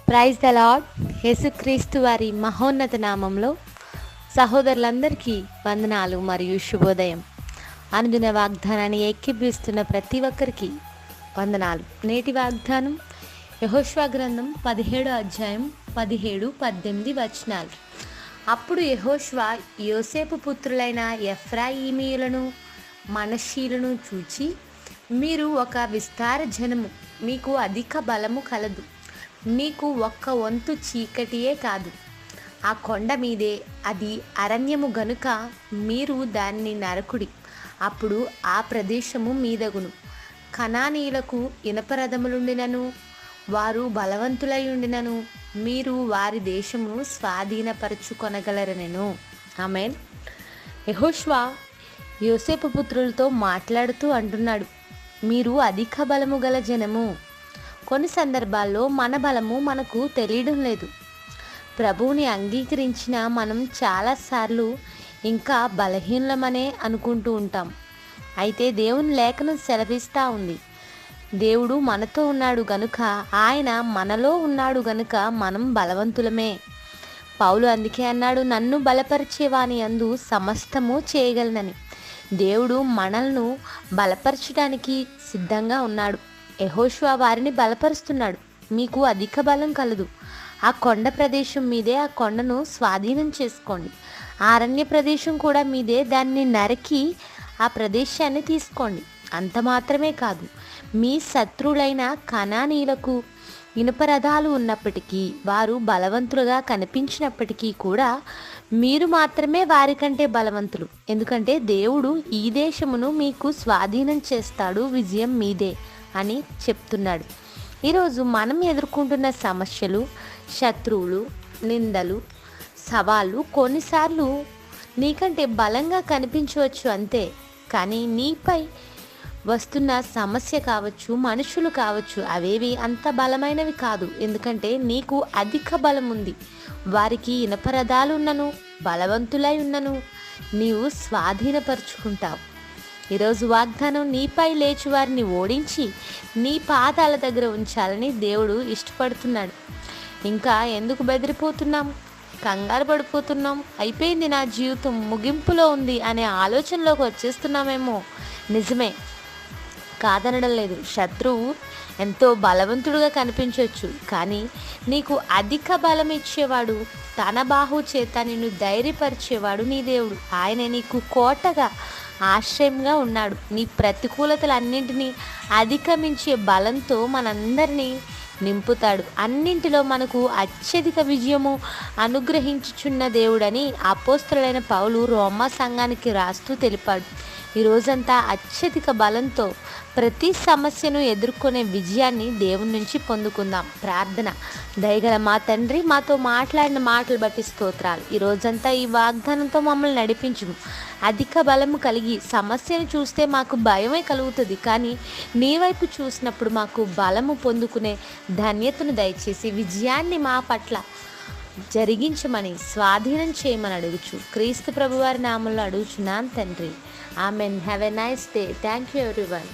Praise the lord. యేసుక్రీస్తు వారి మహోన్నత నామంలో సహోదరులందరికీ వందనాలు మరియు శుభోదయం. అనుదిన వాగ్దానాన్ని ఏకీభవిస్తున్న ప్రతి ఒక్కరికి వందనాలు. నేటి వాగ్దానం యెహోషువ గ్రంథం 17వ అధ్యాయం 17-18 వచనాలు. అప్పుడు యెహోషువ యోసేపు పుత్రులైన ఎఫ్రాయిమీయులను మనష్షీలను చూచి, మీరు ఒక విస్తార జనము, మీకు అధిక బలము కలదు, మీకు ఒక్క వంతు చీకటియే కాదు, ఆ కొండ మీదే అది అరణ్యము గనుక మీరు దాన్ని నరకుడి, అప్పుడు ఆ ప్రదేశము మీదగును. కనానీయులకు ఇనపరథములుండినను వారు బలవంతులై ఉండినను మీరు వారి దేశమును స్వాధీనపరచుకొనగలరనెను. ఆమేన్. యెహోషువ యోసేపు పుత్రులతో మాట్లాడుతూ అంటున్నాడు, మీరు అధిక బలము గల జనము. కొన్ని సందర్భాల్లో మన బలము మనకు తెలియడం లేదు. ప్రభువుని అంగీకరించిన మనం చాలాసార్లు ఇంకా బలహీనమనే అనుకుంటూ ఉంటాం. అయితే దేవుని లేఖనం సెలవిస్తూ ఉంది, దేవుడు మనతో ఉన్నాడు గనుక, ఆయన మనలో ఉన్నాడు గనుక మనం బలవంతులమే. పౌలు అందుకే అన్నాడు, నన్ను బలపరిచేవాని యందు సమస్తము చేయగలనని. దేవుడు మనల్ని బలపరచడానికి సిద్ధంగా ఉన్నాడు. యెహోషువ వారిని బలపరుస్తున్నాడు. మీకు అధిక బలం కలదు, ఆ కొండ ప్రదేశం మీదే ఆ కొండను స్వాధీనం చేసుకోండి. ఆ అరణ్య ప్రదేశం కూడా మీదే, దాన్ని నరికి ఆ ప్రదేశాన్ని తీసుకోండి. అంత మాత్రమే కాదు, మీ శత్రువులైన కనానీయులకు ఇనుపరథాలు ఉన్నప్పటికీ, వారు బలవంతులుగా కనిపించినప్పటికీ కూడా మీరు మాత్రమే వారికంటే బలవంతులు. ఎందుకంటే దేవుడు ఈ దేశమును మీకు స్వాధీనం చేస్తాడు, విజయం మీదే అని చెప్తున్నాడు. ఈరోజు మనం ఎదుర్కొంటున్న సమస్యలు, శత్రువులు, నిందలు, సవాళ్ళు కొన్నిసార్లు నీకంటే బలంగా కనిపించవచ్చు అంతే. కానీ నీపై వస్తున్న సమస్య కావచ్చు, మనుషులు కావచ్చు, అవేవి అంత బలమైనవి కాదు. ఎందుకంటే నీకు అధిక బలం ఉంది. వారికి ఇనపరథాలు ఉన్నను, బలవంతులై ఉన్నను నీవు స్వాధీనపరుచుకుంటావు. ఈరోజు వాగ్దానం, నీపై లేచి వారిని ఓడించి నీ పాదాల దగ్గర ఉంచాలని దేవుడు ఇష్టపడుతున్నాడు. ఇంకా ఎందుకు బెదిరిపోతున్నాం, కంగారు పడిపోతున్నాం, అయిపోయింది నా జీవితం ముగింపులో ఉంది అనే ఆలోచనలోకి వచ్చేస్తున్నామేమో. నిజమే, కాదనడం లేదు. శత్రువు ఎంతో బలవంతుడుగా కనిపించవచ్చు, కానీ నీకు అధిక బలం ఇచ్చేవాడు, తన బాహు చేత నిన్ను ధైర్యపరిచేవాడు నీ దేవుడు. ఆయన నీకు కోటగా, ఆశ్రయంగా ఉన్నాడు. నీ ప్రతికూలతలన్నింటినీ అధిగమించే బలంతో మనందరినీ నింపుతాడు. అన్నింటిలో మనకు అత్యధిక విజయము అనుగ్రహించుచున్న దేవుడని అపోస్తలుడైన పౌలు రోమా సంఘానికి రాస్తూ తెలిపాడు. ఈ రోజంతా అత్యధిక బలంతో ప్రతి సమస్యను ఎదుర్కొనే విజయాన్ని దేవుని నుంచి పొందుకుందాం. ప్రార్థన. దయగల మా తండ్రి, మాతో మాట్లాడిన మాటలు బట్టి స్తోత్రాలు. ఈ రోజంతా ఈ వాగ్దానంతో మమ్మల్ని నడిపించుము. అధిక బలము కలిగి సమస్యను చూస్తే మాకు భయమే కలుగుతుంది, కానీ నీ వైపు చూసినప్పుడు మాకు బలము పొందుకునే ధన్యతను దయచేసి విజయాన్ని మా పట్ల జరిగించమని, స్వాధీనం చేయమని అడుగుచు క్రీస్తు ప్రభువారి నామంలో అడుగుచున్నాను తండ్రి. Amen. Have a nice day. Thank you everyone.